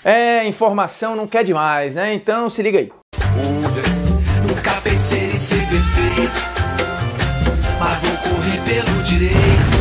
É, informação não quer demais, né? Então se liga aí. Nunca pensei em ser perfeito, mas vou correr pelo direito.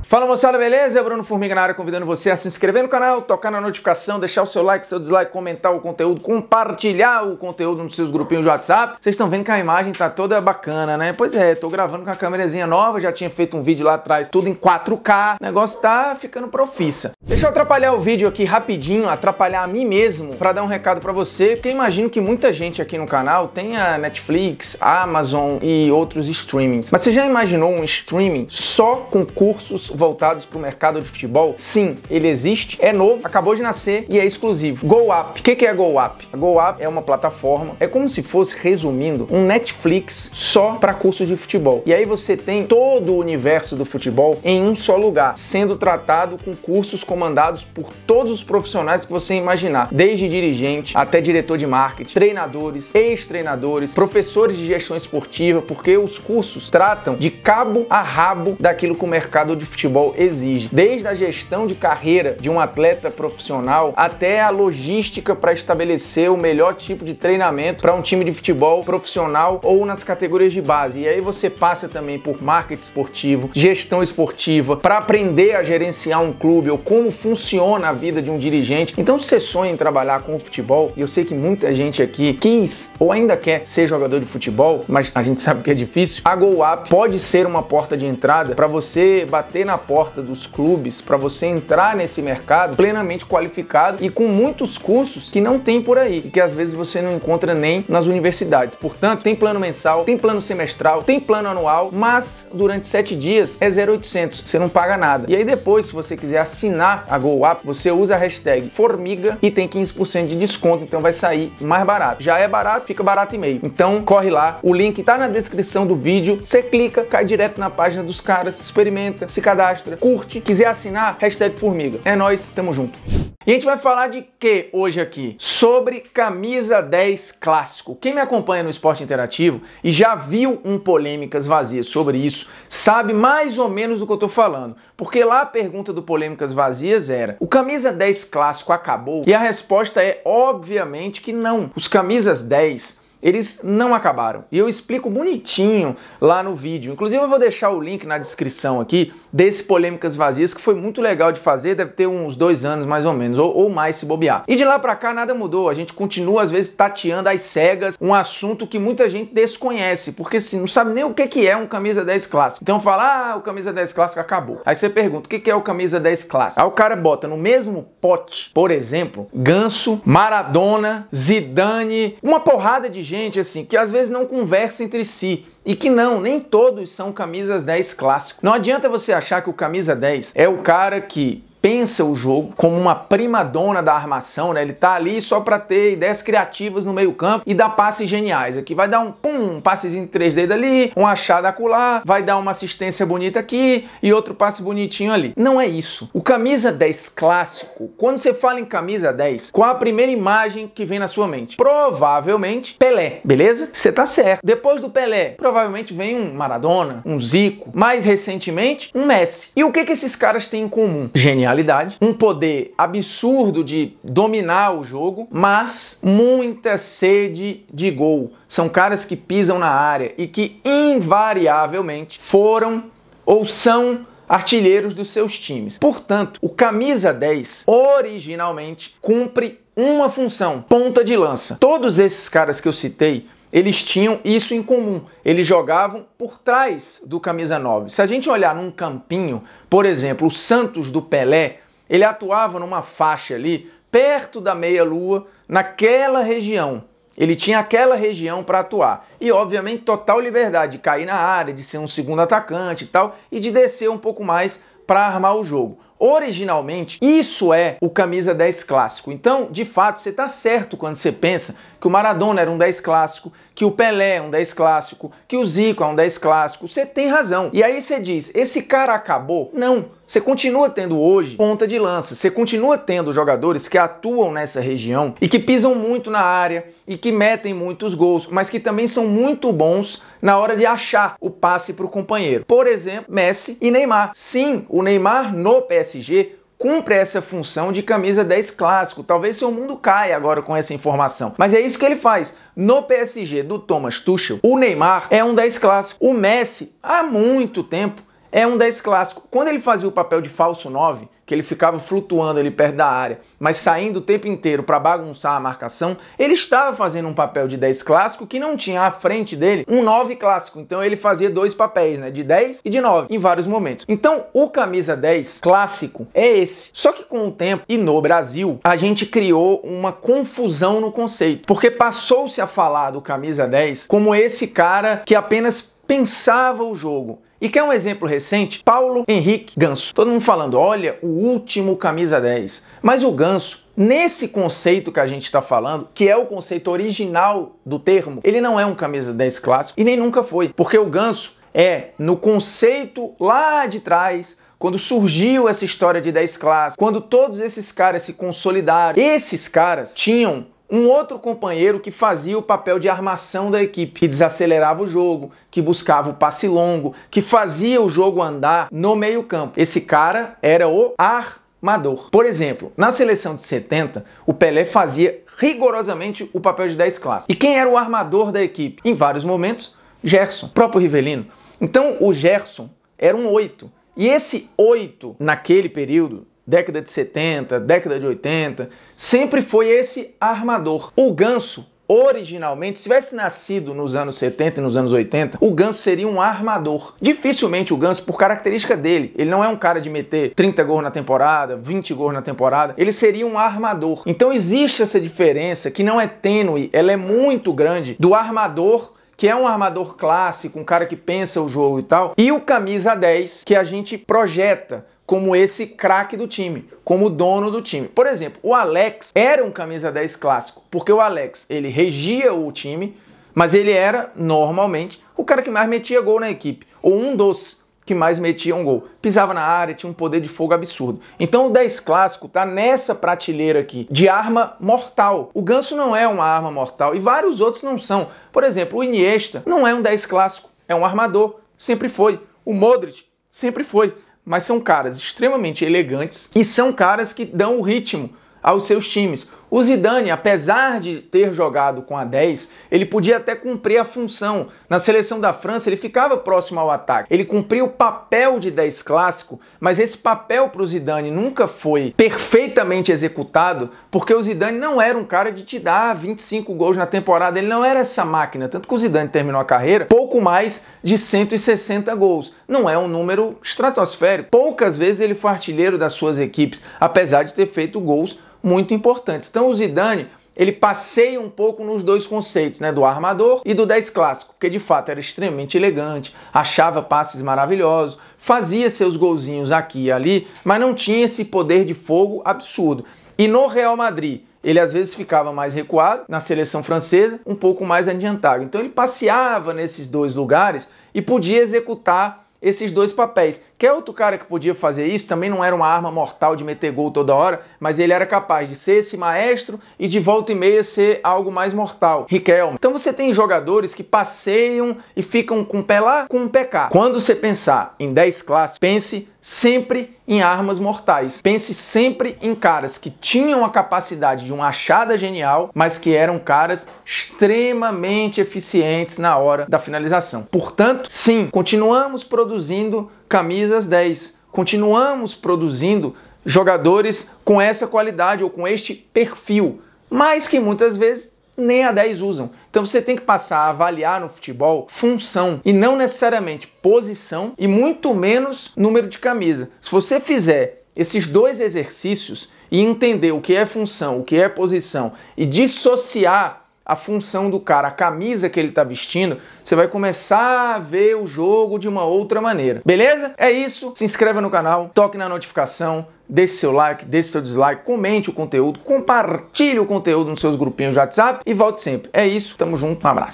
Fala moçada, beleza? Bruno Formiga na área, convidando você a se inscrever no canal, tocar na notificação, deixar o seu like, seu dislike, comentar o conteúdo, compartilhar o conteúdo nos seus grupinhos de WhatsApp. Vocês estão vendo que a imagem tá toda bacana, né? Pois é, tô gravando com a câmerazinha nova, já tinha feito um vídeo lá atrás, tudo em 4K, o negócio tá ficando profissa. Deixa eu atrapalhar o vídeo aqui rapidinho, atrapalhar a mim mesmo, pra dar um recado pra você, porque imagino que muita gente aqui no canal tem a Netflix, a Amazon e outros streamings. Mas você já imaginou um streaming só com cursos voltados para o mercado de futebol? Sim, ele existe, é novo, acabou de nascer e é exclusivo. GoUp. O que é GoUp? A GoUp é uma plataforma, é como se fosse, resumindo, um Netflix só para cursos de futebol. E aí você tem todo o universo do futebol em um só lugar, sendo tratado com cursos comandados por todos os profissionais que você imaginar, desde dirigente até diretor de marketing, treinadores, ex-treinadores, professores de gestão esportiva, porque os cursos tratam de cabo a rabo daquilo que o mercado de futebol exige, desde a gestão de carreira de um atleta profissional até a logística para estabelecer o melhor tipo de treinamento para um time de futebol profissional ou nas categorias de base. E aí você passa também por marketing esportivo, gestão esportiva, para aprender a gerenciar um clube ou como funciona a vida de um dirigente. Então, se você sonha em trabalhar com o futebol, e eu sei que muita gente aqui quis ou ainda quer ser jogador de futebol, mas a gente sabe que é difícil, a GoUp pode ser uma porta de entrada para você bater na porta dos clubes, para você entrar nesse mercado plenamente qualificado e com muitos cursos que não tem por aí e que às vezes você não encontra nem nas universidades. Portanto, tem plano mensal, tem plano semestral, tem plano anual, mas durante 7 dias é 0,800, você não paga nada. E aí depois, se você quiser assinar a GoUp, você usa a hashtag Formiga e tem 15% de desconto, então vai sair mais barato. Já é barato, fica barato e meio. Então corre lá, o link tá na descrição do vídeo, você clica, cai direto na página dos caras, experimenta, se cadastra, curte, quiser assinar, hashtag Formiga. É nóis, tamo junto. E a gente vai falar de quê hoje aqui? Sobre camisa 10 clássico. Quem me acompanha no Esporte Interativo e já viu um Polêmicas Vazias sobre isso, sabe mais ou menos do que eu tô falando. Porque lá a pergunta do Polêmicas Vazias era: o camisa 10 clássico acabou? E a resposta é, obviamente, que não. Os camisas 10... eles não acabaram. E eu explico bonitinho lá no vídeo. Inclusive eu vou deixar o link na descrição aqui desse Polêmicas Vazias, que foi muito legal de fazer, deve ter uns 2 anos mais ou menos, ou mais se bobear. E de lá pra cá nada mudou, a gente continua às vezes tateando às cegas um assunto que muita gente desconhece, porque assim, não sabe nem o que é um camisa 10 clássico. Então fala, ah, o camisa 10 clássico acabou. Aí você pergunta, o que é o camisa 10 clássico? Aí o cara bota no mesmo pote, por exemplo, Ganso, Maradona, Zidane, uma porrada de gente assim, que às vezes não conversa entre si. E que não, nem todos são camisas 10 clássicos. Não adianta você achar que o camisa 10 é o cara que pensa o jogo como uma primadona da armação, né? Ele tá ali só para ter ideias criativas no meio campo e dar passes geniais. Aqui vai dar um passezinho 3D dali, um achado acolá, vai dar uma assistência bonita aqui e outro passe bonitinho ali. Não é isso. O camisa 10 clássico, quando você fala em camisa 10, qual a primeira imagem que vem na sua mente? Provavelmente Pelé, beleza? Você tá certo. Depois do Pelé, provavelmente vem um Maradona, um Zico, mais recentemente um Messi. E o que esses caras têm em comum? Genialidade, um poder absurdo de dominar o jogo, mas muita sede de gol. São caras que pisam na área e que invariavelmente foram ou são artilheiros dos seus times. Portanto, o camisa 10 originalmente cumpre uma função: ponta de lança. Todos esses caras que eu citei, eles tinham isso em comum. Eles jogavam por trás do camisa 9. Se a gente olhar num campinho, por exemplo, o Santos do Pelé, ele atuava numa faixa ali, perto da meia-lua, naquela região. Ele tinha aquela região para atuar. E, obviamente, total liberdade de cair na área, de ser um segundo atacante e tal, e de descer um pouco mais para armar o jogo. Originalmente, isso é o camisa 10 clássico. Então, de fato, você está certo quando você pensa que o Maradona era um 10 clássico, que o Pelé é um 10 clássico, que o Zico é um 10 clássico. Você tem razão. E aí você diz, esse cara acabou? Não. Você continua tendo hoje ponta de lança, você continua tendo jogadores que atuam nessa região e que pisam muito na área e que metem muitos gols, mas que também são muito bons na hora de achar o passe para o companheiro. Por exemplo, Messi e Neymar. Sim, o Neymar no PSG cumpre essa função de camisa 10 clássico. Talvez seu mundo caia agora com essa informação, mas é isso que ele faz. No PSG do Thomas Tuchel, o Neymar é um 10 clássico. O Messi, há muito tempo, é um 10 clássico. Quando ele fazia o papel de falso 9, que ele ficava flutuando ali perto da área, mas saindo o tempo inteiro para bagunçar a marcação, ele estava fazendo um papel de 10 clássico que não tinha à frente dele um 9 clássico. Então ele fazia dois papéis, né, de 10 e de 9 em vários momentos. Então o camisa 10 clássico é esse. Só que com o tempo e no Brasil, a gente criou uma confusão no conceito, porque passou-se a falar do camisa 10 como esse cara que apenas pensava o jogo. E quer um exemplo recente? Paulo Henrique Ganso. Todo mundo falando, olha, o último camisa 10. Mas o Ganso, nesse conceito que a gente está falando, que é o conceito original do termo, ele não é um camisa 10 clássico e nem nunca foi. Porque o Ganso é, no conceito lá de trás, quando surgiu essa história de 10 clássicos, quando todos esses caras se consolidaram, esses caras tinham um outro companheiro que fazia o papel de armação da equipe, que desacelerava o jogo, que buscava o passe longo, que fazia o jogo andar no meio-campo. Esse cara era o armador. Por exemplo, na seleção de 70, o Pelé fazia rigorosamente o papel de 10 clássico. E quem era o armador da equipe? Em vários momentos, Gerson, próprio Rivelino. Então, o Gerson era um 8. E esse 8, naquele período, década de 70, década de 80, sempre foi esse armador. O Ganso, originalmente, se tivesse nascido nos anos 70 e nos anos 80, o Ganso seria um armador. Dificilmente o Ganso, por característica dele, ele não é um cara de meter 30 gols na temporada, 20 gols na temporada, ele seria um armador. Então existe essa diferença que não é tênue, ela é muito grande, do armador, que é um armador clássico, um cara que pensa o jogo e tal, e o camisa 10, que a gente projeta como esse craque do time, como dono do time. Por exemplo, o Alex era um camisa 10 clássico, porque o Alex, ele regia o time, mas ele era, normalmente, o cara que mais metia gol na equipe, ou um dos que mais metia um gol. Pisava na área, tinha um poder de fogo absurdo. Então o 10 clássico tá nessa prateleira aqui, de arma mortal. O Ganso não é uma arma mortal, e vários outros não são. Por exemplo, o Iniesta não é um 10 clássico, é um armador, sempre foi. O Modric sempre foi. Mas são caras extremamente elegantes e são caras que dão o ritmo aos seus times. O Zidane, apesar de ter jogado com a 10, ele podia até cumprir a função. Na seleção da França, ele ficava próximo ao ataque. Ele cumpria o papel de 10 clássico, mas esse papel para o Zidane nunca foi perfeitamente executado, porque o Zidane não era um cara de te dar 25 gols na temporada. Ele não era essa máquina. Tanto que o Zidane terminou a carreira pouco mais de 160 gols. Não é um número estratosférico. Poucas vezes ele foi artilheiro das suas equipes, apesar de ter feito gols muito importantes. Então o Zidane, ele passeia um pouco nos dois conceitos, né, do armador e do 10 clássico, porque de fato era extremamente elegante, achava passes maravilhosos, fazia seus golzinhos aqui e ali, mas não tinha esse poder de fogo absurdo. E no Real Madrid, ele às vezes ficava mais recuado, na seleção francesa, um pouco mais adiantado. Então ele passeava nesses dois lugares e podia executar esses dois papéis. Quer outro cara que podia fazer isso, também não era uma arma mortal de meter gol toda hora, mas ele era capaz de ser esse maestro e de volta e meia ser algo mais mortal. Riquelme. Então você tem jogadores que passeiam e ficam com o pé lá, com o pé cá. Quando você pensar em 10 clássicos, pense sempre em armas mortais. Pense sempre em caras que tinham a capacidade de uma achada genial, mas que eram caras extremamente eficientes na hora da finalização. Portanto, sim, continuamos produzindo camisas 10. Continuamos produzindo jogadores com essa qualidade ou com este perfil, mas que muitas vezes nem a 10 usam. Então você tem que passar a avaliar no futebol função e não necessariamente posição e muito menos número de camisa. Se você fizer esses dois exercícios e entender o que é função, o que é posição e dissociar a função do cara, a camisa que ele tá vestindo, você vai começar a ver o jogo de uma outra maneira. Beleza? É isso. Se inscreva no canal, toque na notificação, deixe seu like, deixe seu dislike, comente o conteúdo, compartilhe o conteúdo nos seus grupinhos de WhatsApp e volte sempre. É isso. Tamo junto. Um abraço.